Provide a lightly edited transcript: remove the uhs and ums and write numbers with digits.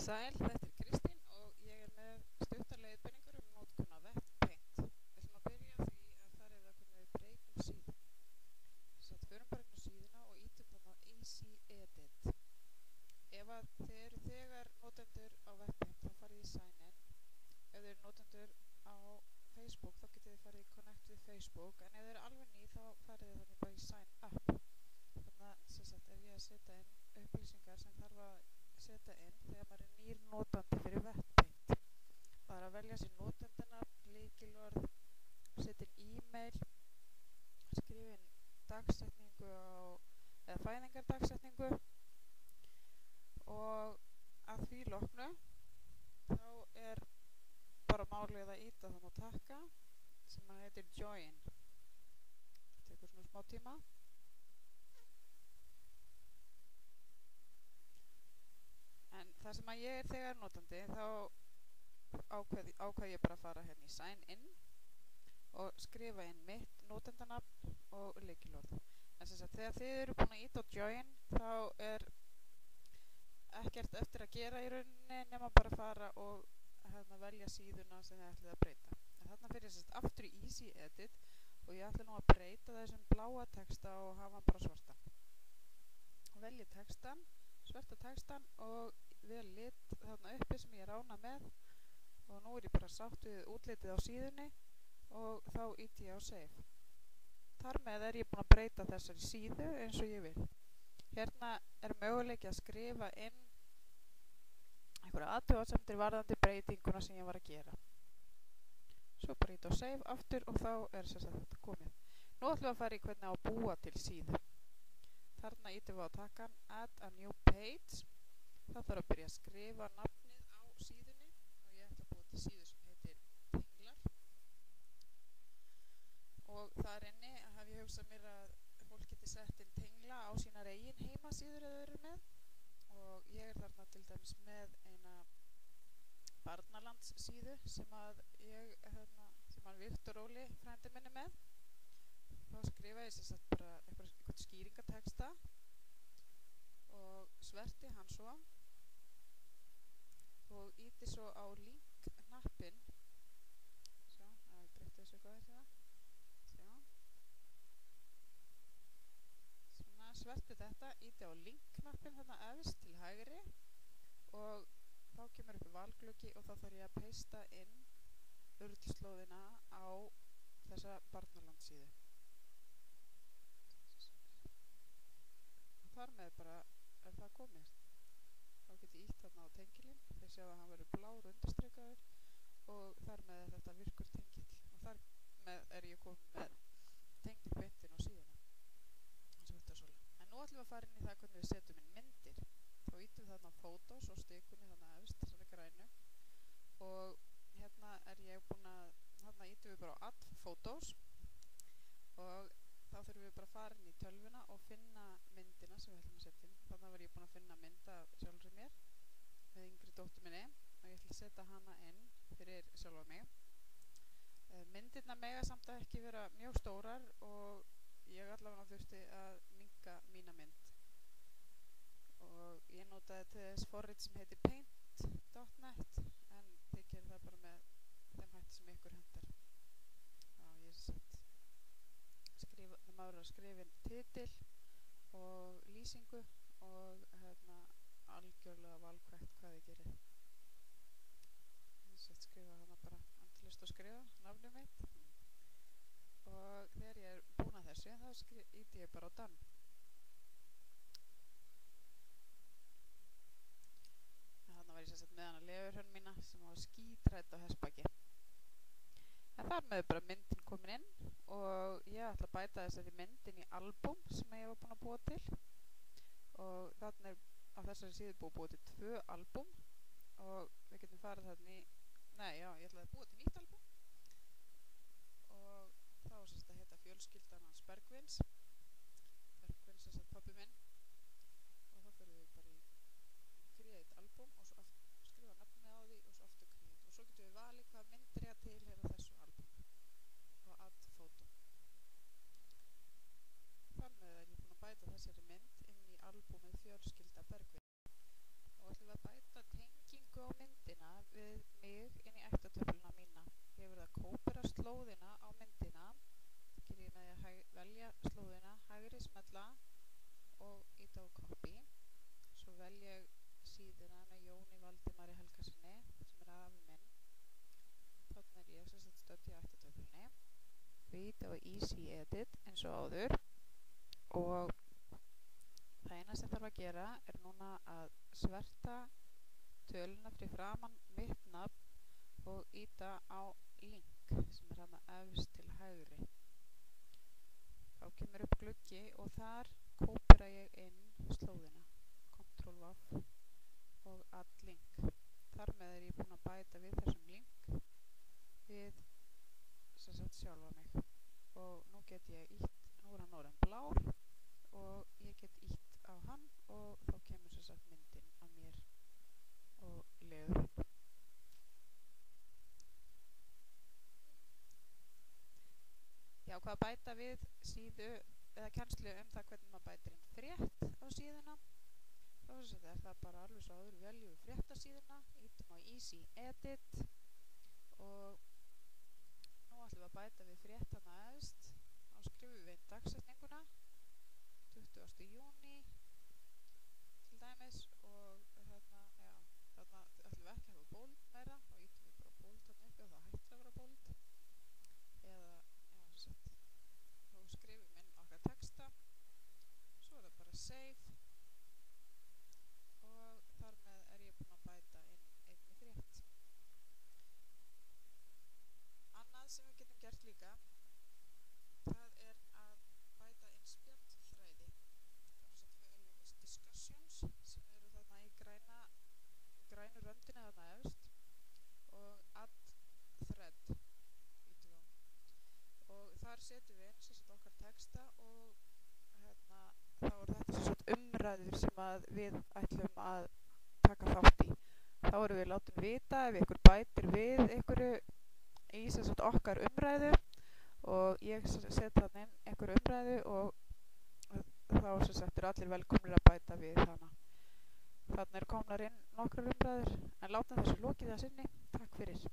Sæl, þetta Kristín og ég með stuttar leiðbeiningar notkun á Webpaint. Við ætlum að byrja því að fara yfir það hvernig við breytum síðu. Förum bara inn á síðuna og ítum þarna á Easy Edit. Ef að þið eru þegar notendur á Webpaint þá farið í Sign In. Ef þið eru notendur á Facebook þá getið þið farið í Connect with Facebook, en ef þið eru alveg ný þá farið þið þannig bara í Sign Up. Þannig er ég að setja inn upplýsingar sem þarf að setja inn þegar maður er nýr notandi fyrir Webpaint. Það er að velja sér notendinafn, lykilorð, setja inn e-mail, skrifa inn dagsetningu eða fæðingardagsetningu, og að því loknu þá er bara málið að íta þann á takka sem að heitir Join. Það tekur svona smá tíma. En það sem að ég er þegar notandi, þá ákveð ég bara að fara hérna í Sign In og skrifa inn mitt notendanafn og lykilorð. En sem sagt, þegar þið eru búin að íta á Join, þá er ekkert eftir að gera í rauninni nema bara fara og velja síðuna sem þið ætlið að breyta. En þarna fyrir ég aftur í Easy Edit og ég ætla nú að breyta þessum bláa texta og hafa hann bara svartan. Velji textan, svarta textan og vel lit þarna uppi sem ég er ánað með, og nú er ég bara sátt við útlitið á síðunni og þá íti ég á Save. Þar með er ég búin að breyta þessari síðu eins og ég vil. Hérna er möguleiki að skrifa inn einhverja athugasemdir varðandi breytinguna sem ég var að gera. Svo bara íti á Save aftur og þá er þetta komið. Nú ætlum við að fara í hvernig á að búa til síðu. Þarna ítum við á takkan Add a new page. Það þarf að byrja að skrifa nafnið á síðunni og ég ætla að búa til síðu sem heitir Tenglar. Og þar inni hef ég hugsað mér að fólk geti sett inn tengla á sínar eigin heimasíður eða eru með. Og ég er þarna til dæmis með eina barnalandssíðu sem að Viktor Óli frændi minni með. Þá skrifa ég bara einhvern skýringateksta og sverti hann svo og íti svo á link-knappinn. Sjá, ég breytti þessu eitthvað hérna. Sjá. Svona, sverti þetta, íti á link-knappinn þarna efst til hægri og þá kemur upp valgluggi og þá þarf ég að paste inn urlslóðina á þessa barnalandssíðu. Og þar með bara er það komið. Þá get ég ítt þarna á tengilinn, þeir sjá að hann verður blár undirstrikaður og þar með er þetta virkur tengill. Og þar með er ég komið með tengilbeintin á síðuna. En nú ætlum við að fara inn í það hvernig við setjum inn myndir. Þá ítum við þarna á Photos og stikunni þarna efst, þessari grænu. Og hérna er ég búin að, þarna ítum við bara á Add Photos og þá þurfum við bara að fara inn í tölvuna og finna myndina sem við ætlum að setja inn. Þannig var ég búin að finna mynd af sjálfri mér með yngri dóttur minni og ég ætla að setja hana inn fyrir sjálfa mig. Myndirna mega samt að ekki vera mjög stórar og ég allavega þurfti að minnka mína mynd. Og ég notaði til þess forrit sem heitir paint.net, en þið gerir það bara með þeim hætti sem ykkur hentar. Já, ég það maður að skrifa inn titil og lýsingu og algjörlega valkvætt hvað þið gerir. Ég skrifa hana bara endalaust að skrifa nafnið mitt og þegar ég er búin að þessu þá íti ég bara á Done. Þannig var ég með hana lefurhörn mína sem var skítrædd á hestbaki. En þar með bara myndin komin inn og ég ætla að bæta þessari myndin í albúm sem ég var búin að búa til. Og þarna er á þessari síðu búið til 2 albúm og við getum farið þarna í, ég ætlaði að búa til nýtt albúm. Og þá að heita Fjölskyldan hans Bergvins pabbi minn. Og þá fyrir við bara í Create albúm og svo skrifa nafnið á því og svo aftur Create. Og svo getum við valið hvað myndir ég til hérna þessu albúmi og Add Photo. Þar með er ég búin að bæta þessari mynd inn í albúmið Fjölskylda Bergvins. Og ætlum við að bæta tengingu við mig inn í ektatöfluna mína. Ég verð að kópera slóðina á myndina. Það ger ég með því að velja slóðina, hægri smella og íta á copy. Svo vel ég síðuna með Jóni Valdimari Helgasyni sem er afi minn. Þannig ég stödd í ektatöflunni. Við íta á easy edit eins og áður og það eina sem þarf að gera er núna að sverta töluna fyrir framan mitt nafn og íta á link sem er hérna efst til hægri. Þá kemur upp gluggi og þar kópera ég inn slóðina, Ctrl+V og add link. Þar með er ég búin að bæta við þessum link við sjálfa mig og nú get ég ítt, nú er hann orðinn blár og ég get ítt á hann og þá kemur myndin af mér og leður upp. Ég ákvað að bæta við síðu eða kennslu það hvernig maður bætir inn frétt á síðuna. Þá er það bara alveg svo áður velju við fréttasíðuna, ítum á easy edit og nú ætlum við að bæta við frétt hana efst. Þá skrifum við inn dagsetninguna 20. júní til dæmis og þarna ætlum við ekki að hafa bold meira, þá ítum við bara bold þarna uppi og það hættir að vera bold eða, þá skrifum við inn okkar texta, svo er það bara save og þar með er ég búin að bæta inn einni frétt. Annað sem við getum gert líka, það er að bæta inn spjallþræði. Þá veljum við discussions sem eru þarna í grænu röndinni þarna efst og add thread ítum við á. Og þar setjum við inn okkar texta og þá er þetta umræður sem að við ætlum að taka þátt í. Þá erum við látin vita ef ykkur bætir við einhverju í okkar umræðu og ég set þannig inn einhverju umræðu og þá eru allir velkomnir að bæta við hana. Þannig komnar inn nokkrar umræður en látum þessu lokið að sinni. Takk fyrir.